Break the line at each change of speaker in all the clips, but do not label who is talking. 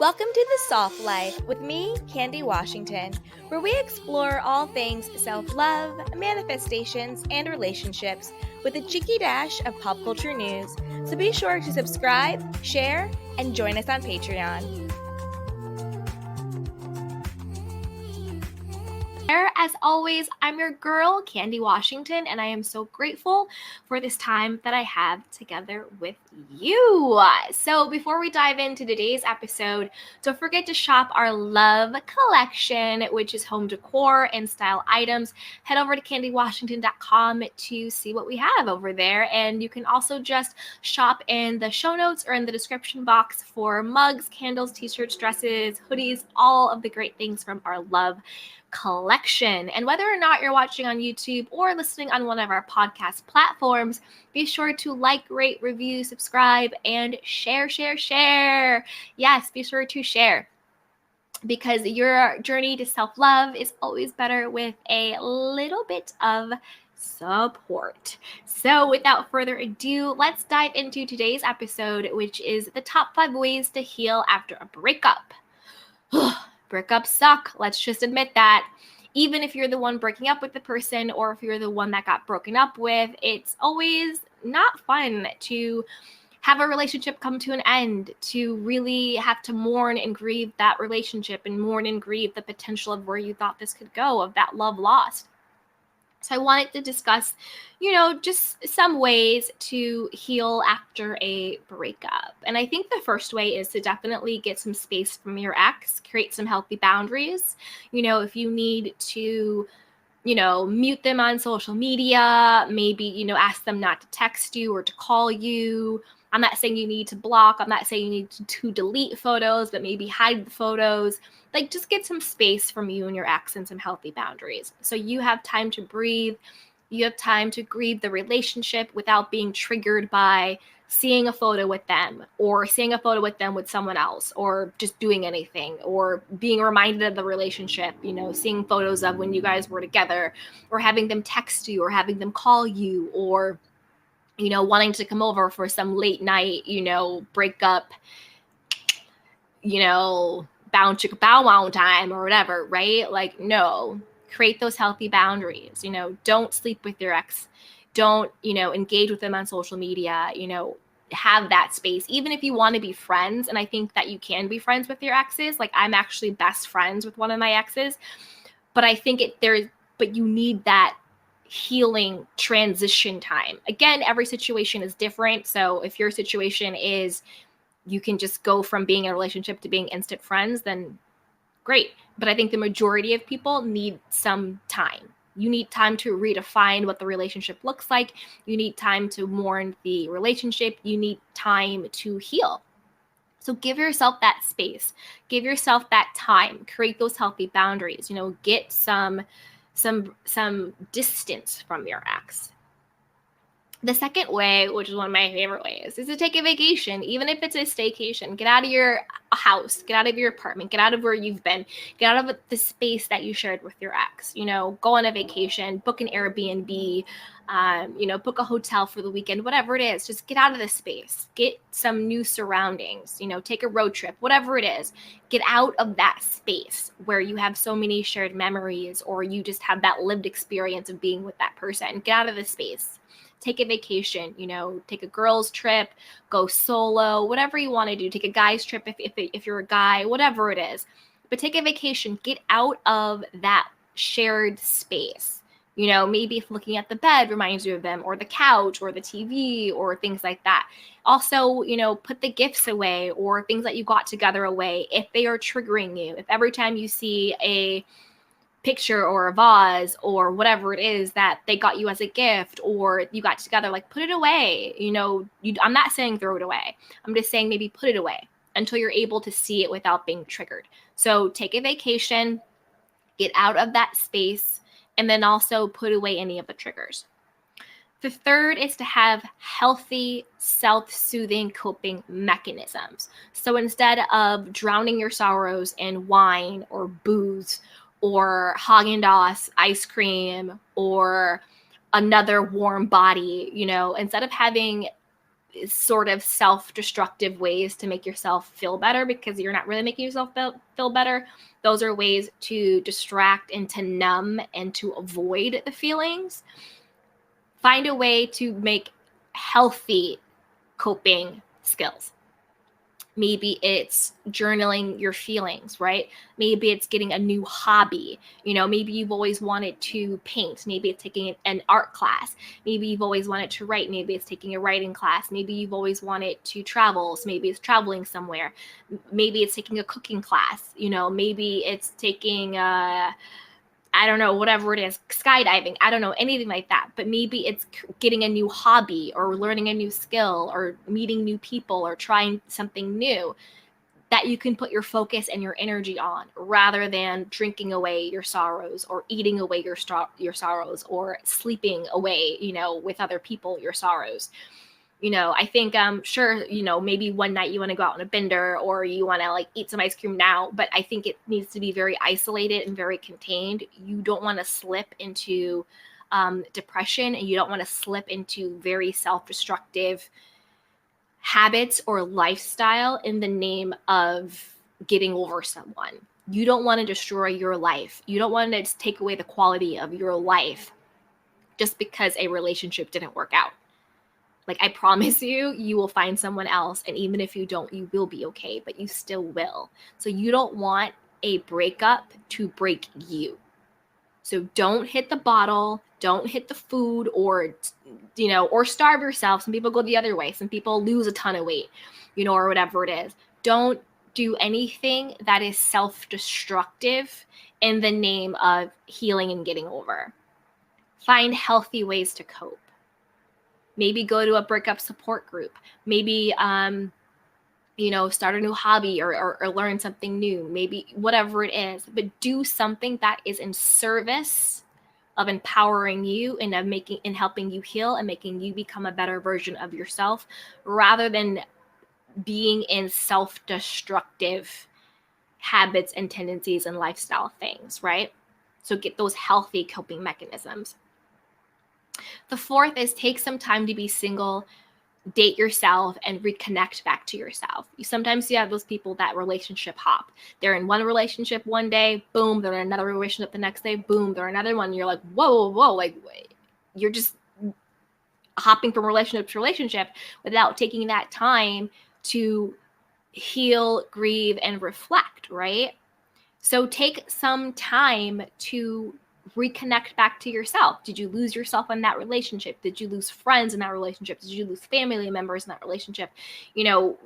Welcome to The Soft Life with me, Candy Washington, where we explore all things self-love, manifestations, and relationships with a cheeky dash of pop culture news. So be sure to subscribe, share, and join us on Patreon. As always, I'm your girl, Candy Washington, and I am so grateful for this time that I have together with you. So before we dive into today's episode, don't forget to shop our Love collection, which is home decor and style items. Head over to candywashington.com to see what we have over there, and you can also just shop in the show notes or in the description box for mugs, candles, t-shirts, dresses, hoodies, all of the great things from our Love collection. And whether or not you're watching on YouTube or listening on one of our podcast platforms, be sure to like, rate, review, subscribe, and share. Yes, be sure to share, because your journey to self-love is always better with a little bit of support. So without further ado, let's dive into today's episode, which is the top 5 ways to heal after a breakup. Breakups suck. Let's just admit that. Even if you're the one breaking up with the person, or if you're the one that got broken up with, it's always not fun to have a relationship come to an end, to really have to mourn and grieve that relationship and mourn and grieve the potential of where you thought this could go, of that love lost. So I wanted to discuss, just some ways to heal after a breakup. And I think the first way is to definitely get some space from your ex, create some healthy boundaries. If you need to, mute them on social media, maybe, ask them not to text you or to call you. I'm not saying you need to block. I'm not saying you need to delete photos, but maybe hide the photos. Like, just get some space from you and your ex and some healthy boundaries. So you have time to breathe. You have time to grieve the relationship without being triggered by seeing a photo with them, or seeing a photo with them with someone else, or just doing anything, or being reminded of the relationship, seeing photos of when you guys were together, or having them text you, or having them call you, or wanting to come over for some late night, breakup, bow wow time or whatever, right? Like, no, create those healthy boundaries. Don't sleep with your ex. Don't, engage with them on social media, have that space, even if you want to be friends. And I think that you can be friends with your exes. Like, I'm actually best friends with one of my exes, but I think but you need that healing transition time. Again, every situation is different. So if your situation is you can just go from being in a relationship to being instant friends, then great. But I think the majority of people need some time. You need time to redefine what the relationship looks like. You need time to mourn the relationship. You need time to heal. So give yourself that space. Give yourself that time. Create those healthy boundaries. Get some distance from your ex. The second way, which is one of my favorite ways, is to take a vacation, even if it's a staycation. Get out of your house, get out of your apartment, get out of where you've been, get out of the space that you shared with your ex. Go on a vacation, book an Airbnb, book a hotel for the weekend, whatever it is. Just get out of the space, get some new surroundings, take a road trip, whatever it is. Get out of that space where you have so many shared memories, or you just have that lived experience of being with that person. Get out of the space. Take a vacation, take a girls trip, go solo, whatever you want to do. Take a guy's trip if you're a guy, whatever it is. But take a vacation, get out of that shared space. Maybe if looking at the bed reminds you of them, or the couch, or the TV, or things like that. Also, put the gifts away, or things that you got together away if they are triggering you. If every time you see a picture or a vase or whatever it is that they got you as a gift, or you got together, like, put it away. I'm not saying throw it away. I'm just saying maybe put it away until you're able to see it without being triggered. So take a vacation, get out of that space, and then also put away any of the triggers. The third is to have healthy, self-soothing coping mechanisms. So instead of drowning your sorrows in wine or booze or Haagen-Dazs ice cream or another warm body, instead of having sort of self-destructive ways to make yourself feel better because you're not really making yourself feel better. Those are ways to distract and to numb and to avoid the feelings. Find a way to make healthy coping skills. Maybe it's journaling your feelings, right? Maybe it's getting a new hobby. Maybe you've always wanted to paint. Maybe it's taking an art class. Maybe you've always wanted to write. Maybe it's taking a writing class. Maybe you've always wanted to travel. So maybe it's traveling somewhere. Maybe it's taking a cooking class. Maybe it's taking I don't know, whatever it is, skydiving, I don't know, anything like that. But maybe it's getting a new hobby or learning a new skill or meeting new people or trying something new that you can put your focus and your energy on rather than drinking away your sorrows or eating away your sorrows or sleeping away, with other people, your sorrows. I think sure, maybe one night you want to go out on a bender or you want to like eat some ice cream now, but I think it needs to be very isolated and very contained. You don't want to slip into depression, and you don't want to slip into very self-destructive habits or lifestyle in the name of getting over someone. You don't want to destroy your life. You don't want to take away the quality of your life just because a relationship didn't work out. Like, I promise you, you will find someone else. And even if you don't, you will be okay, but you still will. So you don't want a breakup to break you. So don't hit the bottle, don't hit the food or starve yourself. Some people go the other way. Some people lose a ton of weight, or whatever it is. Don't do anything that is self-destructive in the name of healing and getting over. Find healthy ways to cope. Maybe go to a breakup support group. Maybe, start a new hobby or learn something new. Maybe whatever it is, but do something that is in service of empowering you and of helping you heal and making you become a better version of yourself, rather than being in self-destructive habits and tendencies and lifestyle things, right? So get those healthy coping mechanisms. The fourth is take some time to be single, date yourself, and reconnect back to yourself. Sometimes you have those people that relationship hop. They're in one relationship one day, boom, they're in another relationship the next day, boom, they're in another one. You're like, whoa, like you're just hopping from relationship to relationship without taking that time to heal, grieve, and reflect, right? So take some time to reconnect back to yourself. Did you lose yourself in that relationship? Did you lose friends in that relationship? Did you lose family members in that relationship?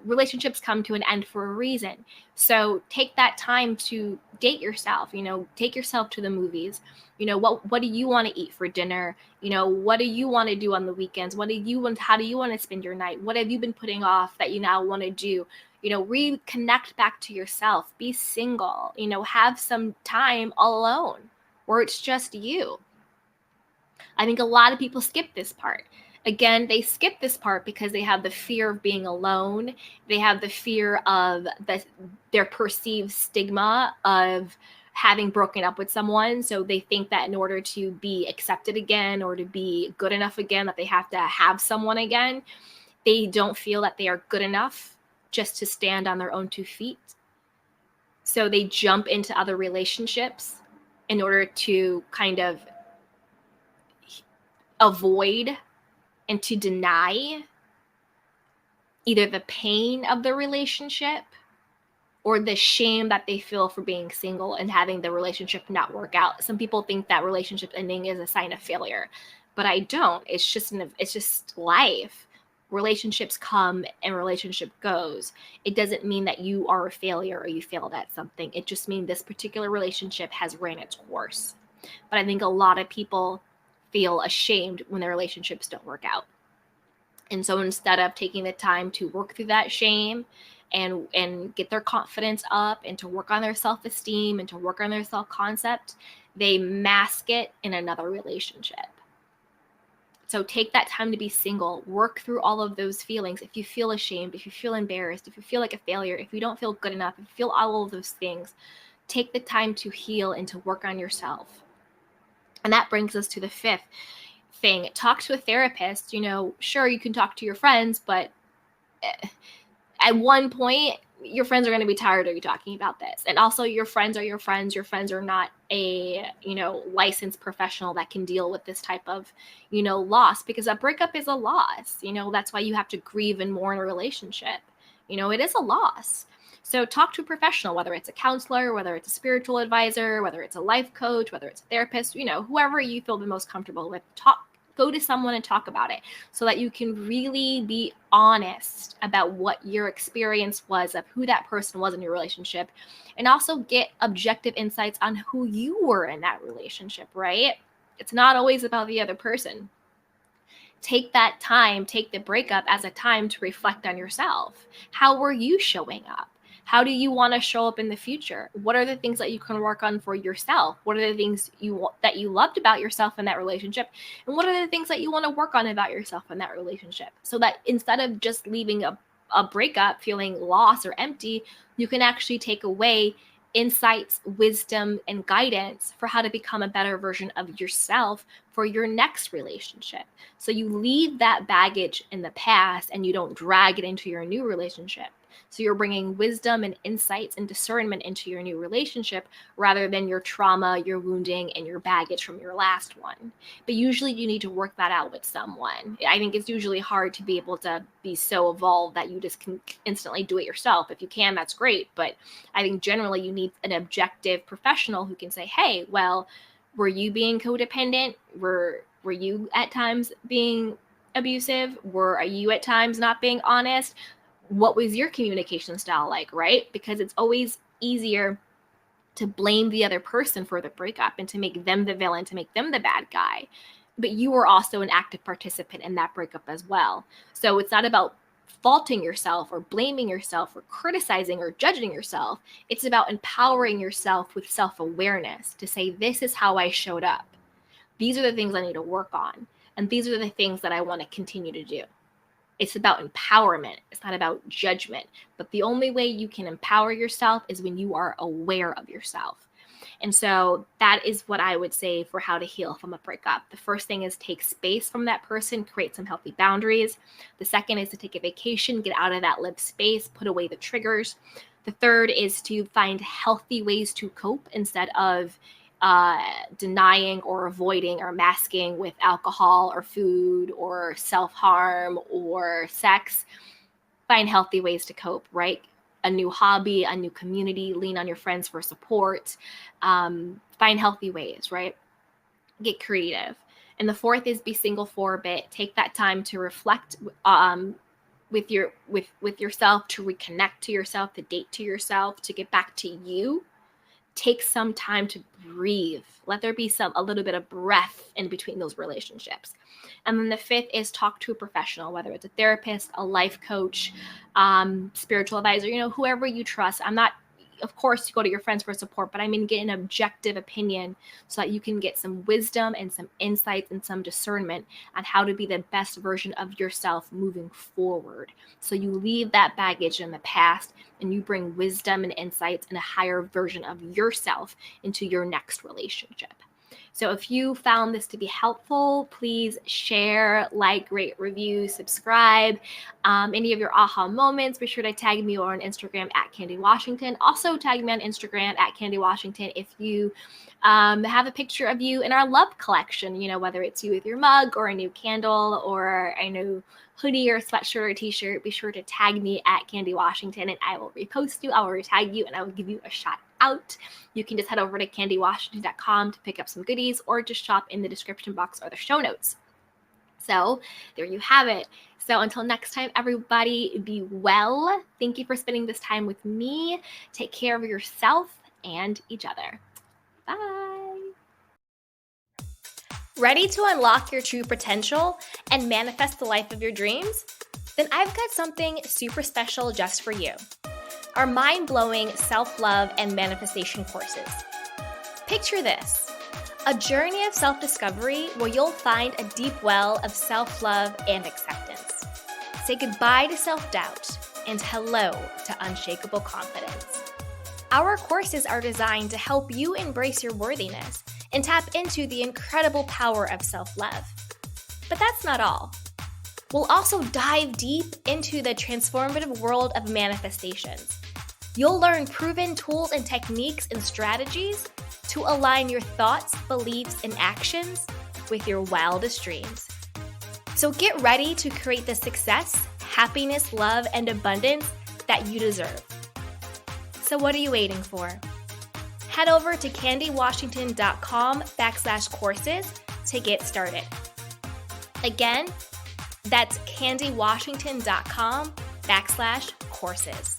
Relationships come to an end for a reason. So take that time to date yourself, take yourself to the movies. What do you want to eat for dinner? What do you want to do on the weekends? How do you want to spend your night? What have you been putting off that you now want to do? Reconnect back to yourself. Be single, have some time all alone where it's just you. I think a lot of people skip this part. Again, they skip this part because they have the fear of being alone. They have the fear of their perceived stigma of having broken up with someone. So they think that in order to be accepted again or to be good enough again, that they have to have someone again. They don't feel that they are good enough just to stand on their own 2 feet. So they jump into other relationships in order to kind of avoid and to deny either the pain of the relationship or the shame that they feel for being single and having the relationship not work out. Some people think that relationship ending is a sign of failure, but I don't. It's just life. Relationships come and relationship goes. It doesn't mean that you are a failure or you failed at something. It just means this particular relationship has ran its course. But I think a lot of people feel ashamed when their relationships don't work out. And so instead of taking the time to work through that shame and get their confidence up and to work on their self-esteem and to work on their self-concept, they mask it in another relationship. So take that time to be single, work through all of those feelings. If you feel ashamed, if you feel embarrassed, if you feel like a failure, if you don't feel good enough, if you feel all of those things, take the time to heal and to work on yourself. And that brings us to the fifth thing. Talk to a therapist. Sure, you can talk to your friends, but at one point, your friends are going to be tired of you talking about this. And also your friends are your friends. Your friends are not a, licensed professional that can deal with this type of, loss, because a breakup is a loss. That's why you have to grieve and mourn a relationship. It is a loss. So talk to a professional, whether it's a counselor, whether it's a spiritual advisor, whether it's a life coach, whether it's a therapist, whoever you feel the most comfortable with. Go to someone and talk about it so that you can really be honest about what your experience was of who that person was in your relationship, and also get objective insights on who you were in that relationship, right? It's not always about the other person. Take that time, take the breakup as a time to reflect on yourself. How were you showing up? How do you want to show up in the future? What are the things that you can work on for yourself? What are the things that you loved about yourself in that relationship? And what are the things that you want to work on about yourself in that relationship? So that instead of just leaving a breakup feeling lost or empty, you can actually take away insights, wisdom, and guidance for how to become a better version of yourself for your next relationship. So you leave that baggage in the past and you don't drag it into your new relationship. So you're bringing wisdom and insights and discernment into your new relationship rather than your trauma, your wounding, and your baggage from your last one. But usually you need to work that out with someone. I think it's usually hard to be able to be so evolved that you just can instantly do it yourself. If you can, that's great. But I think generally you need an objective professional who can say, hey, well, were you being codependent? Were you at times being abusive? Are you at times not being honest? What was your communication style like, right? Because it's always easier to blame the other person for the breakup and to make them the villain, to make them the bad guy. But you were also an active participant in that breakup as well. So it's not about faulting yourself or blaming yourself or criticizing or judging yourself. It's about empowering yourself with self-awareness to say, this is how I showed up. These are the things I need to work on. And these are the things that I want to continue to do. It's about empowerment. It's not about judgment. But the only way you can empower yourself is when you are aware of yourself. And so that is what I would say for how to heal from a breakup. The first thing is take space from that person, create some healthy boundaries. The second is to take a vacation, get out of that lived space, put away the triggers. The third is to find healthy ways to cope instead of denying or avoiding or masking with alcohol or food or self-harm or sex. Find healthy ways to cope, right? A new hobby, a new community, lean on your friends for support. Find healthy ways, right? Get creative. And the fourth is be single for a bit. Take that time to reflect with yourself, to reconnect to yourself, to date to yourself, to get back to you. Take some time to breathe. Let there be a little bit of breath in between those relationships. And then the fifth is talk to a professional, whether it's a therapist, a life coach, spiritual advisor, whoever you trust. Of course, you go to your friends for support, but get an objective opinion so that you can get some wisdom and some insights and some discernment on how to be the best version of yourself moving forward. So you leave that baggage in the past and you bring wisdom and insights and a higher version of yourself into your next relationship. So if you found this to be helpful, please share, like, rate, review, subscribe. Any of your aha moments, be sure to tag me on Instagram at Candy Washington. Also tag me on Instagram at Candy Washington if you have a picture of you in our love collection, whether it's you with your mug or a new candle or a new hoodie or sweatshirt or t-shirt. Be sure to tag me at Candy Washington and I will repost you, I will retag you, and I will give you a shout out. You can just head over to candywashington.com to pick up some goodies or just shop in the description box or the show notes. So there you have it. So until next time, everybody, be well. Thank you for spending this time with me. Take care of yourself and each other. Bye. Ready to unlock your true potential and manifest the life of your dreams? Then I've got something super special just for you. Our mind-blowing self-love and manifestation courses. Picture this, a journey of self-discovery where you'll find a deep well of self-love and acceptance. Say goodbye to self-doubt and hello to unshakable confidence. Our courses are designed to help you embrace your worthiness and tap into the incredible power of self-love. But that's not all. We'll also dive deep into the transformative world of manifestations. You'll learn proven tools and techniques and strategies to align your thoughts, beliefs, and actions with your wildest dreams. So get ready to create the success, happiness, love, and abundance that you deserve. So what are you waiting for? Head over to candywashington.com/courses to get started. Again, that's candywashington.com/courses.